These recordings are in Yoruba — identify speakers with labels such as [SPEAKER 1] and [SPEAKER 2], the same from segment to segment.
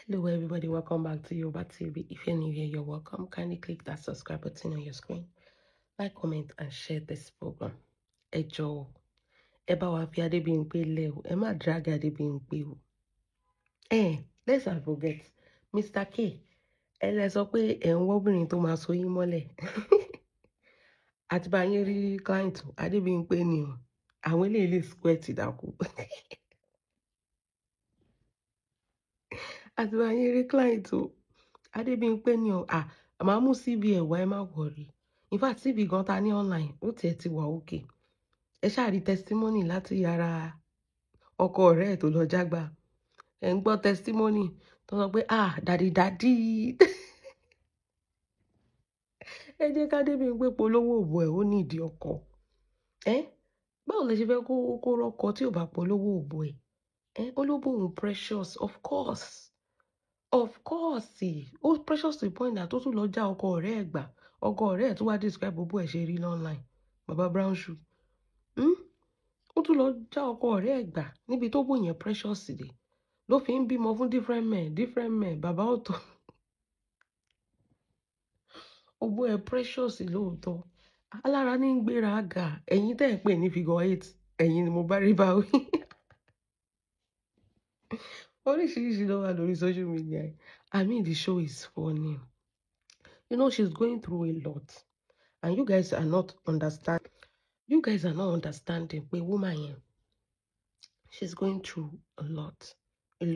[SPEAKER 1] Hello everybody, welcome back to Yoruba TV. If you're new here, you're welcome. Kindly click that subscribe button on your screen. Like, comment, and share this program. Ẹ jọ̀ọ́, ẹ bá wa fi Adébímpé lẹ̀ o. Ẹ má drag Adébímpé o. Let's not forget, Mr. K. Ẹ lẹ sọ pé ẹ̀ ń wọ́bìnrin tó máa so yín mọ́lẹ̀. Àti bá yín rí client Adébímpé ni o. Àwọn eléyìí lè squirt dàkú. Àti bá yín rí client Adébímpé ni o. Màá mú CV ẹ̀ wá, ẹ má worry. In fact, CV gan ta ní online, ó tiẹ̀ ti wà okay. Ẹ ṣáà rí testimony láti ara ọkọ ọ̀rẹ́ ẹ̀ tó lọ jágbá. Ẹ ń gbọ́ testimony tó sọ pé dàdí. Ẹ jẹ́ ká Adébímpé polówó òbò ẹ̀ ó nídìí ọkọ. Báwo lẹ ṣe fẹ́ kó rọ́kọ tí ò bá polówó òbò ẹ̀? Olóbò òun precious, of course. Of course, ó precious to the point that ó tún lọ já ọkọ ọ̀rẹ́ ẹ̀ gbà. Ọkọ ọ̀rẹ́ ẹ̀ tó wá describe gbogbo ẹ̀ ṣe rí online. Baba Brown Shoe. Ó tún lọ já ọkọ ọ̀rẹ́ ẹ̀ gbà níbi tó bò yẹn precious dé. Ló fi ń bímọ fún different men. Bàbá ọ̀tọ̀. Òbò ẹ̀ precious lóòótọ́. Alára ní ń gbéra ga. Ẹ̀yin tẹ́ ẹ̀ pè ní figure 8. Ẹ̀yin ni mo bá rí báwí. Oríṣiríṣi ló wà lórí social media. I mean, the show is funny. You know, she's going through a lot. And you guys are not understanding. You guys are not understanding. Pé woman yẹn, she's going through a lot. You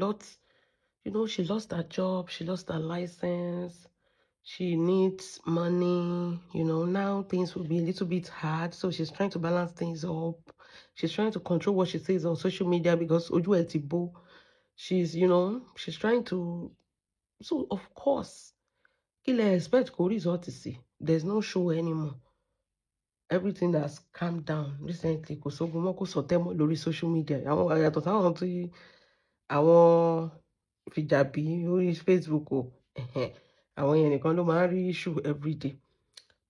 [SPEAKER 1] know, she lost her job. She lost her license. She needs money. You know, now things will be a little bit hard. So she's trying to balance things up. She's trying to control what she says on social media because ojú ẹ̀ ti bó. She's trying to. So, of course, kí lẹ expect kó result sí? There's no show anymore. Everything has calmed down recently. Kò sógun mọ́, kò sọ̀tẹ̀ mọ́ lórí social media. Àwọn àyàtọ̀ táwọn tí àwọn fìjàbí lórí Facebook o. Àwọn yẹn nìkan ló máa ń rí issue everyday.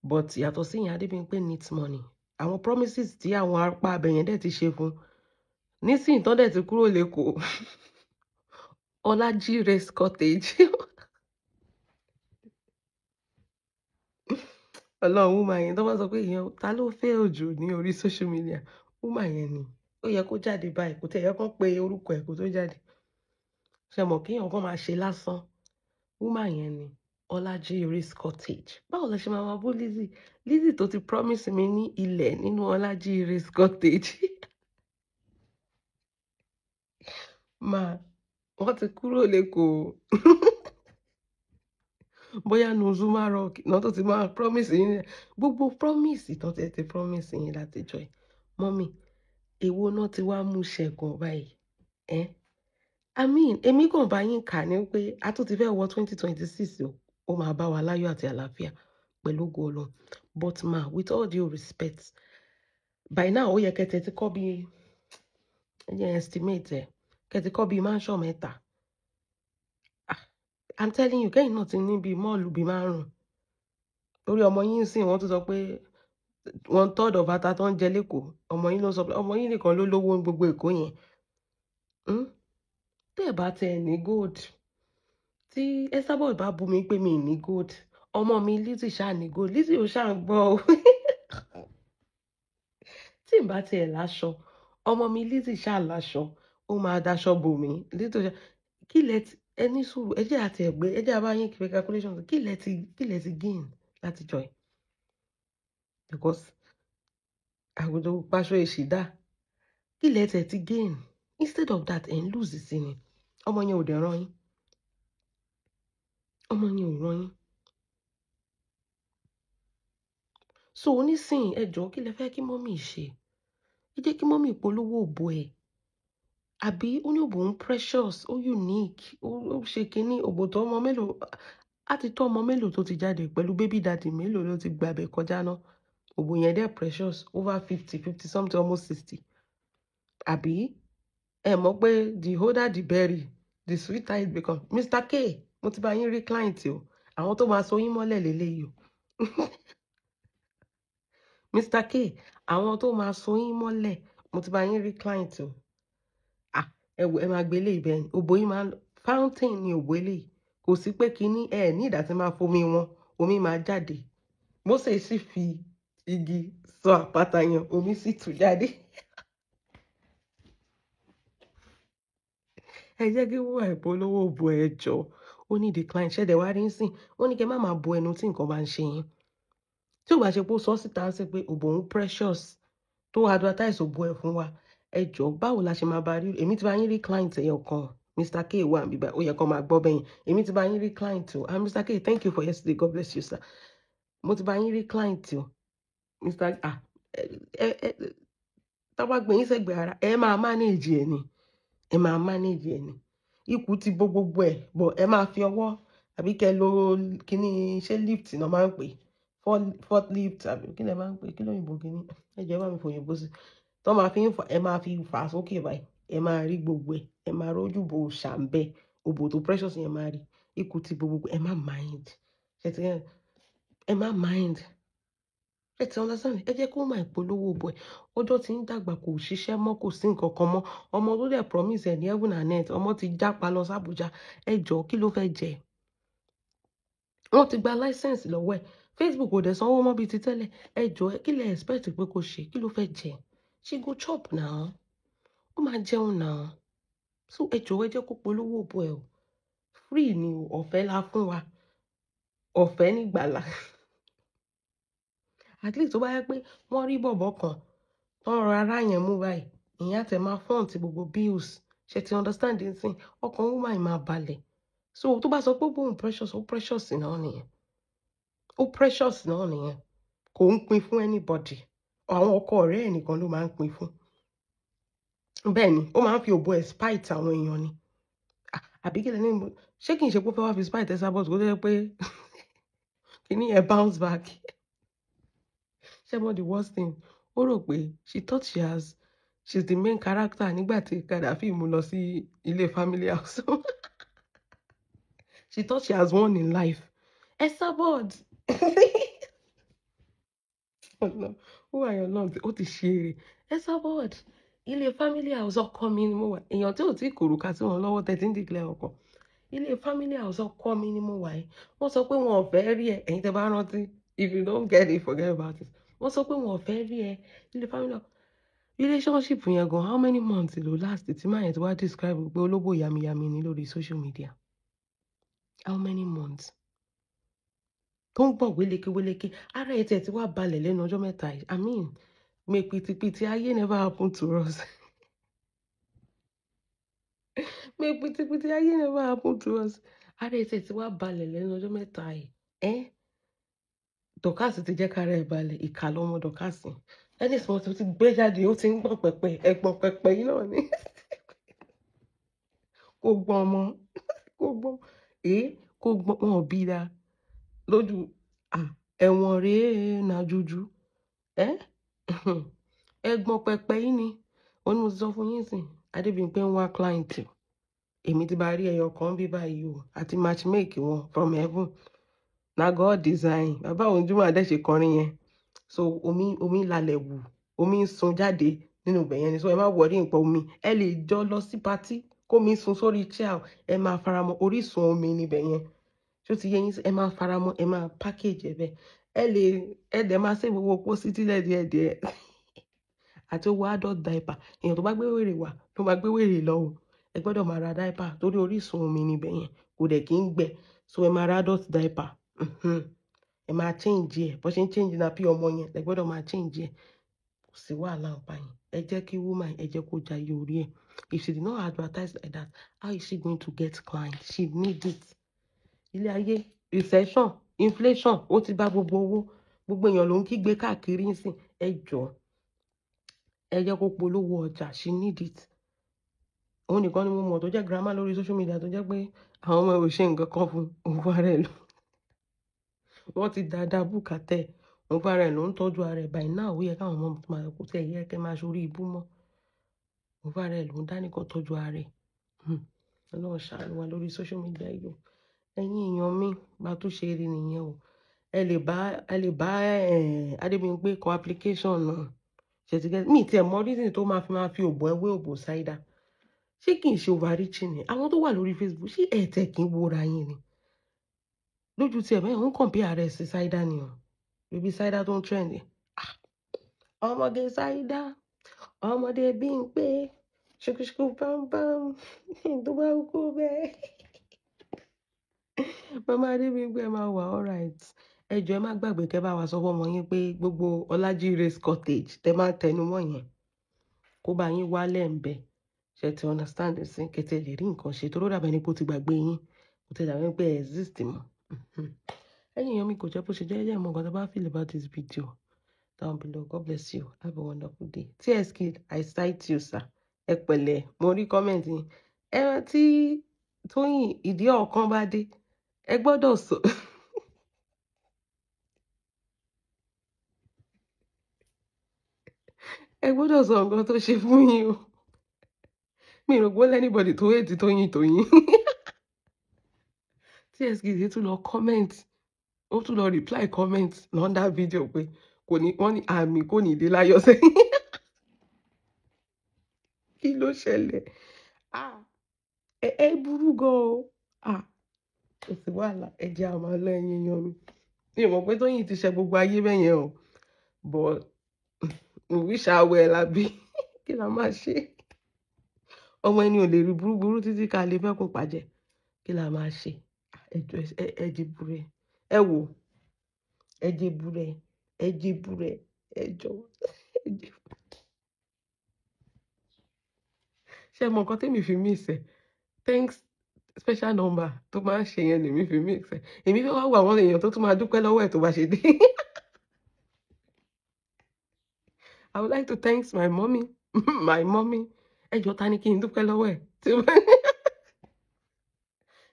[SPEAKER 1] But yàtọ̀ sí yẹn, Adébímpé needs money. Àwọn promises tí àwọn apá abẹ̀yẹn dẹ̀ ti ṣe fún. Nísìnyí tán dẹ̀ ti kúrò l'Ékòó. Ọlájí Race Cottage. Ọlọ́run woman yẹn tó bá sọ pé èèyàn ta ló fẹ́ òjò ní orí social media, woman yẹn ni. Ó yẹ kó jáde báyìí, kò tẹ̀ yẹ kó pe orúkọ ẹ̀ kó tó jáde. Ṣé mọ̀ kí èèyàn kan máa ṣe lásán? Woman yẹn ni Ọlájí Race Cottage. Báwo lẹ ṣe máa bú Lizzy? Lizzy tó ti promise mi ní ilẹ̀ nínú Ọlájí Race Cottage. Wọ́n ti kúrò l'Ékòó. Bóyá nu Zuma Rock náà tó ti máa promise yín. Gbogbo promise tán tẹ́ ti promise yín láti jọ ẹ̀. Mọ́mì, èwo náà ti wá mú ṣẹ̀gàn báyìí? I mean, èmi kàn bá yín kà ní pé a tún ti fẹ́ wọ 2026 o. Ó máa bá wa láyọ̀ àti àlàáfíà pẹ̀lú ògo Ọlọ́run. But with all due respect, by now ó yẹ kẹ́tẹ́ ti kọ́ bí estimate ẹ̀. Kẹ́tẹ́ kọ́ bí mansion mẹ́ta. I'm telling you, kẹ́yìn náà ti ní bí mọ́ọ̀lù bí 5. Torí ọmọ yín sìn wọ́n tún sọ pé 1/3 of ata tó ń jẹ l'Ékòó. Ọmọ yín ló sọ pé ọmọ yín nìkan ló lówó ní gbogbo Èkó yẹn. Tẹ́ ẹ̀ bá tẹ ní gold. Tí Esabod bá bú mi pé mi ní gold. Ọmọ mi Lizzy ṣáà ní gold. Lizzy ò ṣáà ń gbọ́ o. Tí n bá tẹ láṣọ. Ọmọ mi Lizzy ṣáà láṣọ. Ó máa daṣọ bò mí. Kí lẹ ti ẹni sùúrù ẹ jẹ́ àti ẹ̀gbẹ́ ẹ jẹ́ àbáyín kí calculations kí lẹ ti gain láti jọ ẹ̀. Because àgùntàn paṣọ èṣì dá. Kí lẹ tẹ̀ ti gain. Instead of that ẹ̀ ń lose sí ni. Ọmọ yẹn ò dẹ̀ rán yín. Ọmọ yẹn ò rán yín. So onísìn ẹ jọ̀ọ́ kí lẹ fẹ́ kí mọ́mì ṣe? Ẹ jẹ́ kí mọ́mì polówó òbò ẹ̀. Àbí ó ní òbò ń precious, ó unique, ó ṣe kínní òbò tó ọmọ mélòó. Á ti tó ọmọ mélòó tó ti jáde pẹ̀lú baby daddy mélòó ló ti gbàbẹ̀ kọjá náà. Òbò yẹn dẹ̀ precious over 50 something almost 60. Àbí ẹ mọ̀ pé the older the berry, the sweeter it become. Mr. K, mo ti bá yín rí client o. Àwọn tó máa so yín mọ́lẹ̀ lélẹ́yìí o. Mr. K, àwọn tó máa so yín mọ́lẹ̀, mo ti bá yín rí client o. Ẹ máa gbélé ibẹ̀ ni. Òbò yín máa ń fountain ni òbó eléyìí kò sí pé kíní ní ìdá tí máa fomi wọn omi máa jáde Mósè sì fi igi sọ àpáta yẹn omi sì tú jáde. Ẹ jẹ́ kí wúwà ìpolówó bo ẹjọ́ ó ní decline ṣẹ̀dẹ̀ wá rí ń sìn wọ́n ní kẹ́ má máa bo ẹnu tí nǹkan bá ń ṣe yín tí ò bá ṣe pé ó sọ síta ń sìn pé òbò ń precious tó advertise òbò ẹ̀ fún wa ẹjọ́ báwo la ṣe máa bá rí èmi ti bá yín rí client ẹ̀yọ̀ kan Mr. K wà bíbá ó yẹ kó máa gbọ́ bẹ́yìn èmi ti bá yín rí client o Mr. K thank you for yesterday God bless you sir mo ti bá yín rí client o Mr. tábà gbé yín sẹ́gbẹ̀ẹ́ ara ẹ máa manage ẹ̀ ni ẹ máa manage ẹ̀ ni ikú ti bó gbogbo ẹ̀ bọ̀ ẹ máa fi ọwọ́ àbí kẹ́ lo kíní ṣé lift náà máa ń pè fourth lift àbí kí lẹ máa ń pè kí lóyìnbó kíní ẹ jẹ́ bá mi fòyìnbó sí tó máa fi ẹ máa fi fà sókè báyìí ẹ máa rí gbogbo ẹ máa rójú bo ṣàǹbẹ òbò tó precious yẹn máa rí ikú ti bó gbogbo ẹ má mind ẹ má mind ẹ ti understand ẹ jẹ́ kó máa polówó bọ̀ ẹ̀ ọjọ́ tí ń dàgbà kò ṣiṣẹ́ mọ́ kò sí nǹkan kan mọ́ ọmọ tó dẹ̀ promise ẹ̀ ní heaven and earth ọmọ ti jápa lọ sàbújá ẹ jọ kí ló fẹ́ jẹ wọ́n ti gba license lọ́wọ́ ẹ̀ Facebook ò dẹ̀ sanwó mọ́ bíi ti tẹ́lẹ̀ ẹ jọ kí lẹ expect pé kó ṣe kí ló fẹ́ jẹ she go chop now ó máa jẹun now so ẹ jọ ẹ jẹ́ kó polówó bọ̀ ẹ̀ o free ni ọ̀fẹ́ la fún wa ọ̀fẹ́ nígbàlà at least tó bá yẹ pé wọ́n rí bọ̀bọ̀ kan tó ń rọra ara yẹn mú báyìí ìyẹn àtẹ máa fọ́ǹtì gbogbo bills ṣe ti understand it sin ọkàn woman yìí máa balẹ̀ so tó bá sọ pé bóun precious ó precious náà nìyẹn ó precious náà nìyẹn kò ń pín fún anybody àwọn ọkọ ọ̀rẹ́ ẹ̀ nìkan ló máa ń pín fún bẹ́ẹ̀ ni ó máa ń fi òbò ẹ̀ spite àwọn èèyàn ni àbí kí lẹ́ni ṣé kì í ṣe pé ó fẹ́ wá fi spite ẹ̀ sábọ̀ tó jẹ́ pé kí ni ẹ̀ bounce back ṣé mo the worst thing ó rò pé she thought she's the main character nígbà tí Gaddafi mú lọ sí ilé family house she thought she has won in life Esabod ó wà yàn náà ó ti ṣe eré Esabod ilé family house ọkọ mi ni mo wà èèyàn tí ò tí kòrùka sí wọn lọ́wọ́ tẹ̀tí ń dìgbẹ́ ọkọ ilé family house ọkọ mi ni mo wà yìí wọ́n sọ pé wọn ò fẹ́ rí ẹ ẹ̀yin tẹ́ bá rántí if you don't get it forget about it wọ́n sọ pé wọn ò fẹ́ rí ẹ ilé family house relationship yẹn gan how many months ló last tí máa yẹn ti wá describe pé olóbò yamiyami ni lórí social media how many months tó ń gbọ̀n wélékewéléke ara ẹ̀ tẹ̀ tí wàá balẹ̀ lẹ́nu ọjọ́ mẹ́ta yìí I mean me pitipiti ayé never happen to us me pitipiti ayé never happen to us ara ẹ̀ tẹ̀ tí wàá balẹ̀ lẹ́nu ọjọ́ mẹ́ta yìí dọ̀kásì ti jẹ́ kára ẹ̀ balẹ̀ ìkà lọ́mọ dọ̀kásì ẹni sọ ti gbé jáde ó ti ń gbọ̀n pẹ̀pẹ̀ ẹ̀gbọ̀n pẹ̀pẹ̀ yìí náà ni kò gbọ́n ọmọ kò gbọ́n kò gbọ́n wọn ò bí da lójú ẹ̀wọ̀n rèé na jújú ẹ̀gbọ́n pẹ̀pẹ̀ yìí ni wọ́n ní mo ti sọ fún yín sìn Adébímpé ń wá client èmi ti bá rí ẹyọ kan bí báyìí o àti matchmake wọn from heaven na God design bàbá Òjúmọ̀ Adé ṣe kọrin yẹn so omi lálẹ́ wù omi ń sun jáde nínú ibẹ̀ yẹn ni so ẹ má wọrí nǹkan omi ẹ lè jọ lọ sí patí kómi sun sórí chair ẹ máa faramọ́ orísun omi níbẹ̀ yẹn tó ti yẹ yín ẹ máa faramọ́ ẹ máa package ẹ bẹ́ẹ̀ ẹ dẹ̀ máa ṣe gbogbo pósí tílẹ̀ díẹ̀díẹ̀ àti owó adult diaper èèyàn tó bá gbé wèrè wá ló máa gbé wèrè lọ o ẹ gbọ́dọ̀ máa ra diaper torí orísun omi níbẹ̀ yẹn kò dẹ̀ kí ń gbẹ so ẹ máa ra adult diaper ẹ máa change ẹ bó ṣe ń change na bí ọmọ yẹn ẹ gbọ́dọ̀ máa change ẹ kò sí wàhálà ọ̀pá yẹn ẹ jẹ́ kí woman ẹ jẹ́ kó jayé orí ẹ̀ if she did not advertise like that how is she going to get clients she need it ilé ayé recession inflation ó ti bá gbogbo owó gbogbo èèyàn ló ń kígbe káàkiri ńsìn ẹ jọ̀ọ́ ẹ jẹ́ kó polówó ọjà she need it òun nìkan ni mo mọ̀ tó jẹ́ grandma lórí social media tó jẹ́ pé àwọn ọmọ ẹ̀ ò ṣe nǹkan kan fún òun ara ẹ̀ lọ wọ́n ti dáadáa bùkátẹ́ òun fún ara ẹ̀ ló ń tọ́jú ara ẹ̀ báyìí náà ó yẹ káwọn ọmọ tó máa kó tẹ̀ yẹ kẹ́ máa ṣorí ibú mọ́ òun fún ara ẹ̀ ló ń dánìkan tọ́jú ara ẹ̀ ọlọ́run ṣàánú wa lórí social media yìí ẹ̀yin èèyàn mi bá tún ṣe rí nìyẹn o ẹ lè bá Adébímpé kọ application náà ṣètìgẹ́ mi tiẹ̀ mọ reason tó máa fi òbò ẹwé òbò ṣáídà ṣé kì í ṣe overreaching ni àwọn tó wà lórí Facebook ṣé ẹ̀ tẹ̀ kí n wora yín ni lójú tí ẹ̀ mẹ́rin ń kàn bí ààrẹ sí Saida ni o bíbí Saida tó ń trend ọmọge Saida ọmọdé Bímpé ṣùkùṣùkù pàmpàm tó bá kú bẹ́ẹ̀ mama Adébímpé máa wà alright ẹ jọ̀ọ́ ẹ má gbàgbé kẹ́ bá wa sọ fún ọmọ yín pé gbogbo Ọlájírès cottage tẹ́ máa tẹnu mọ́ yẹn kó bá yín wálẹ̀ ń bẹ ṣe ti understand sí kẹtẹ lè rí nǹkan ṣe tó dàbẹ̀ ní pé ó ti gbàgbé yín kò tẹ̀ dàbẹ̀ pé exist mọ́ ẹ̀yin èèyàn mi kò jẹ́ bó ṣe jẹ́ ẹ̀jẹ̀ mọ́ nǹkan tó bá feel about this video down below. God bless you. Have a wonderful day. TS Kid, I cite you, sir. Ẹ pẹ̀lẹ́, mo rí comment yín. Ẹran tí Tóyìn ìdí ọ̀kan bá dé, ẹ gbọ́dọ̀ sọ. Ẹ gbọ́dọ̀ sọ nǹkan tó ṣe fún yín o. Mi rò pé anybody tó hate Tóyìn. TS Kid tún lọ comment, ó tún lọ reply comment under video pé kò ní wọ́n ní àmì kò ní dé láyọ̀ sẹ́yìn. Kí ló ṣẹlẹ̀? Ẹ burú gan o. Kò sí wàhálà ẹ jẹ́ àmọ́ lẹ́yìn yan mi. Mi ò mọ̀ pé Tóyìn ti ṣe gbogbo ayé bẹ́yẹn o. But we wish her well àbí kí la máa ṣe? Ọmọ ẹni ò lè rí burúburú títí ká lè fẹ́kùn pàjẹ́. Kí la máa ṣe? Ẹ jẹ́ búrẹ́. Ẹ wò. Ẹ jẹ́ búrẹ́. Ẹ jẹ́ búrẹ́. Ẹ jọ̀ọ́. Ẹ jẹ́ búrẹ́. Ṣé mọ nǹkan tẹ́mi fi mí ìsẹ̀? Thanks special number tó máa ń ṣe yẹn lèmi fi mí ìsẹ̀. Èmi fẹ́ wá wo àwọn èèyàn tó tún máa dúpẹ́ lọ́wọ́ ẹ̀ tó bá ṣe dé. I would like to thank my mommy. My mommy. Ẹ jọ̀ọ́ ta ni kí n dúpẹ́ lọ́wọ́ ẹ̀?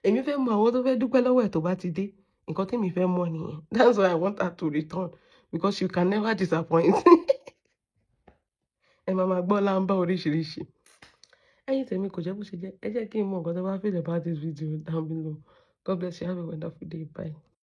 [SPEAKER 1] Èmi fẹ́ mọ àwọn tó fẹ́ dúpẹ́ lọ́wọ́ ẹ̀ tó bá ti dé. Nǹkan tẹ́mi fẹ́ mọ̀ nìyẹn. That's why I want her to return because you can never disappoint. Ẹ máa gbọ́ láńbá oríṣiríṣi. Ẹ̀yin tèmi kò jẹ́ bó ṣe jẹ́. Ẹ jẹ́ kí n mọ nǹkan tó bá feel about this video down below. God bless you. Have a wonderful day. Bye.